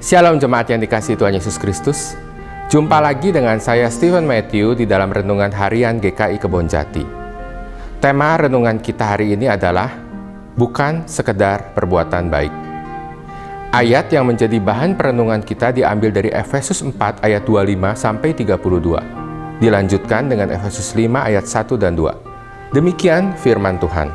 Shalom jemaat yang dikasihi Tuhan Yesus Kristus. Jumpa lagi dengan saya Stephen Matthew di dalam Renungan Harian GKI Kebonjati. Tema renungan kita hari ini adalah bukan sekedar perbuatan baik. Ayat yang menjadi bahan perenungan kita diambil dari Efesus 4 ayat 25 sampai 32. Dilanjutkan dengan Efesus 5 ayat 1 dan 2. Demikian firman Tuhan.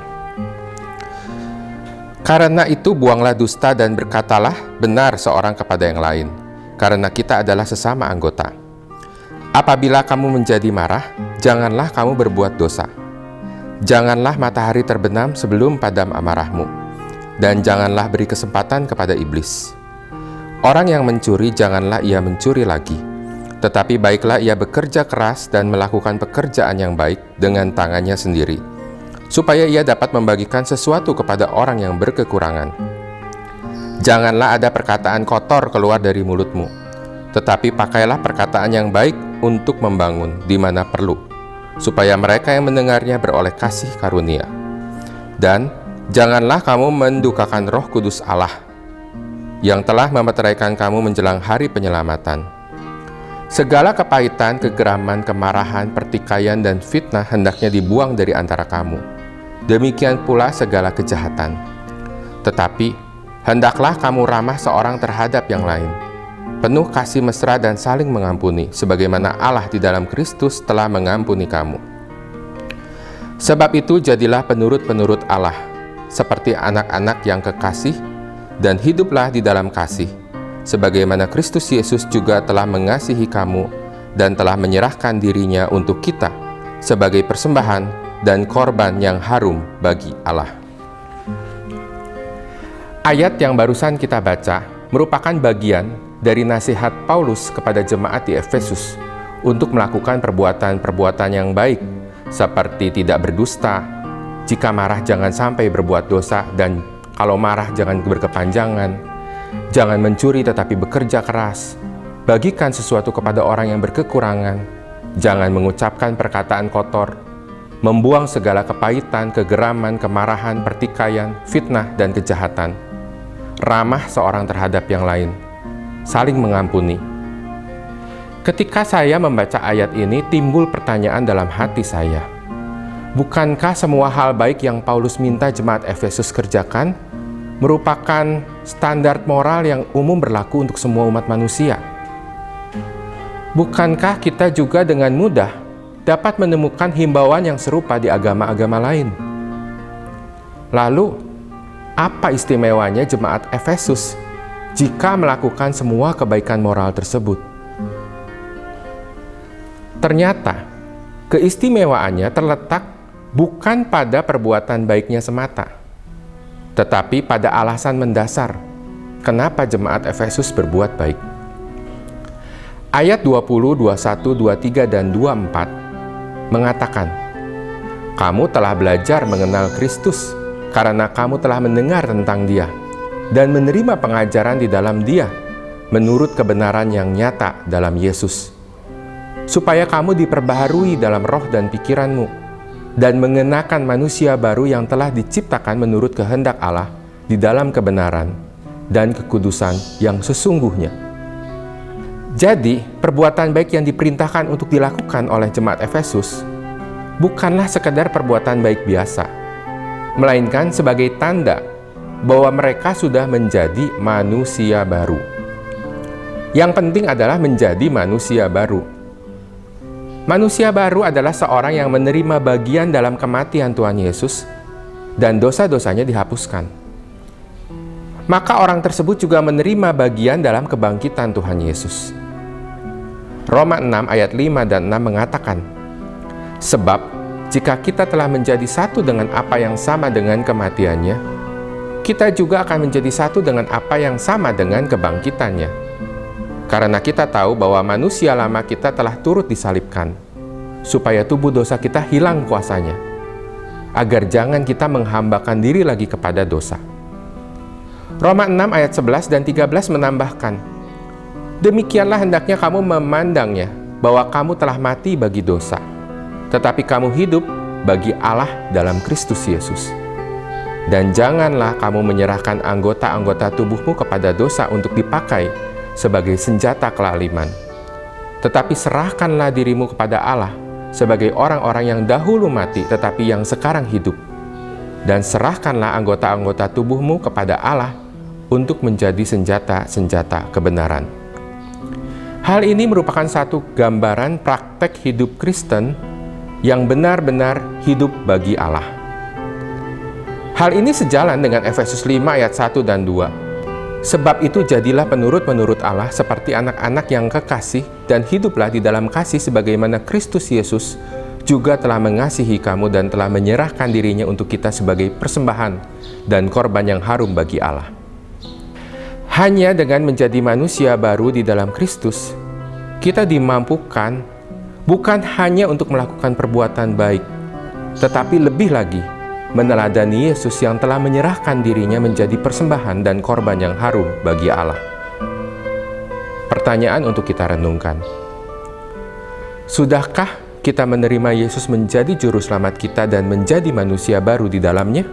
Karena itu buanglah dusta dan berkatalah benar seorang kepada yang lain, karena kita adalah sesama anggota. Apabila kamu menjadi marah, janganlah kamu berbuat dosa. Janganlah matahari terbenam sebelum padam amarahmu, dan janganlah beri kesempatan kepada iblis. Orang yang mencuri, janganlah ia mencuri lagi, tetapi baiklah ia bekerja keras dan melakukan pekerjaan yang baik dengan tangannya sendiri, supaya ia dapat membagikan sesuatu kepada orang yang berkekurangan. Janganlah ada perkataan kotor keluar dari mulutmu, tetapi pakailah perkataan yang baik untuk membangun di mana perlu, supaya mereka yang mendengarnya beroleh kasih karunia. Dan janganlah kamu mendukakan Roh Kudus Allah, yang telah memeteraikan kamu menjelang hari penyelamatan. Segala kepahitan, kegeraman, kemarahan, pertikaian, dan fitnah hendaknya dibuang dari antara kamu. Demikian pula segala kejahatan. Tetapi, hendaklah kamu ramah seorang terhadap yang lain, penuh kasih mesra dan saling mengampuni, sebagaimana Allah di dalam Kristus telah mengampuni kamu. Sebab itu jadilah penurut-penurut Allah, seperti anak-anak yang kekasih, dan hiduplah di dalam kasih, sebagaimana Kristus Yesus juga telah mengasihi kamu, dan telah menyerahkan dirinya untuk kita, sebagai persembahan dan korban yang harum bagi Allah. Ayat yang barusan kita baca merupakan bagian dari nasihat Paulus kepada jemaat di Efesus untuk melakukan perbuatan-perbuatan yang baik, seperti tidak berdusta, jika marah jangan sampai berbuat dosa, dan kalau marah jangan berkepanjangan, jangan mencuri tetapi bekerja keras, bagikan sesuatu kepada orang yang berkekurangan, jangan mengucapkan perkataan kotor, membuang segala kepahitan, kegeraman, kemarahan, pertikaian, fitnah, dan kejahatan. Ramah seorang terhadap yang lain, saling mengampuni. Ketika saya membaca ayat ini, timbul pertanyaan dalam hati saya. Bukankah semua hal baik yang Paulus minta jemaat Efesus kerjakan merupakan standar moral yang umum berlaku untuk semua umat manusia? Bukankah kita juga dengan mudah dapat menemukan himbauan yang serupa di agama-agama lain? Lalu, apa istimewanya jemaat Efesus jika melakukan semua kebaikan moral tersebut? Ternyata, keistimewaannya terletak bukan pada perbuatan baiknya semata, tetapi pada alasan mendasar kenapa jemaat Efesus berbuat baik. Ayat 20, 21, 23, dan 24 mengatakan, kamu telah belajar mengenal Kristus karena kamu telah mendengar tentang Dia dan menerima pengajaran di dalam Dia menurut kebenaran yang nyata dalam Yesus, supaya kamu diperbaharui dalam roh dan pikiranmu dan mengenakan manusia baru yang telah diciptakan menurut kehendak Allah di dalam kebenaran dan kekudusan yang sesungguhnya. Jadi, perbuatan baik yang diperintahkan untuk dilakukan oleh jemaat Efesus bukanlah sekedar perbuatan baik biasa, melainkan sebagai tanda bahwa mereka sudah menjadi manusia baru. Yang penting adalah menjadi manusia baru. Manusia baru adalah seorang yang menerima bagian dalam kematian Tuhan Yesus dan dosa-dosanya dihapuskan. Maka orang tersebut juga menerima bagian dalam kebangkitan Tuhan Yesus. Roma 6 ayat 5 dan 6 mengatakan, sebab jika kita telah menjadi satu dengan apa yang sama dengan kematiannya, kita juga akan menjadi satu dengan apa yang sama dengan kebangkitannya. Karena kita tahu bahwa manusia lama kita telah turut disalibkan, supaya tubuh dosa kita hilang kuasanya, agar jangan kita menghambakan diri lagi kepada dosa. Roma 6 ayat 11 dan 13 menambahkan, demikianlah hendaknya kamu memandangnya, bahwa kamu telah mati bagi dosa, tetapi kamu hidup bagi Allah dalam Kristus Yesus. Dan janganlah kamu menyerahkan anggota-anggota tubuhmu kepada dosa untuk dipakai sebagai senjata kelaliman. Tetapi serahkanlah dirimu kepada Allah sebagai orang-orang yang dahulu mati tetapi yang sekarang hidup. Dan serahkanlah anggota-anggota tubuhmu kepada Allah untuk menjadi senjata-senjata kebenaran. Hal ini merupakan satu gambaran praktek hidup Kristen yang benar-benar hidup bagi Allah. Hal ini sejalan dengan Efesus 5 ayat 1 dan 2. Sebab itu jadilah penurut-penurut Allah seperti anak-anak yang kekasih dan hiduplah di dalam kasih sebagaimana Kristus Yesus juga telah mengasihi kamu dan telah menyerahkan dirinya untuk kita sebagai persembahan dan korban yang harum bagi Allah. Hanya dengan menjadi manusia baru di dalam Kristus, kita dimampukan bukan hanya untuk melakukan perbuatan baik, tetapi lebih lagi meneladani Yesus yang telah menyerahkan dirinya menjadi persembahan dan korban yang harum bagi Allah. Pertanyaan untuk kita renungkan. Sudahkah kita menerima Yesus menjadi juru selamat kita dan menjadi manusia baru di dalamnya?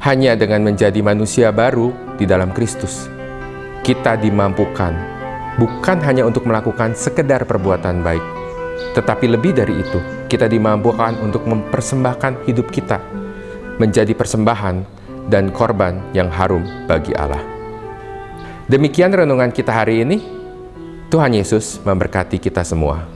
Hanya dengan menjadi manusia baru di dalam Kristus, kita dimampukan bukan hanya untuk melakukan sekedar perbuatan baik, tetapi lebih dari itu, kita dimampukan untuk mempersembahkan hidup kita menjadi persembahan dan korban yang harum bagi Allah. Demikian renungan kita hari ini. Tuhan Yesus memberkati kita semua.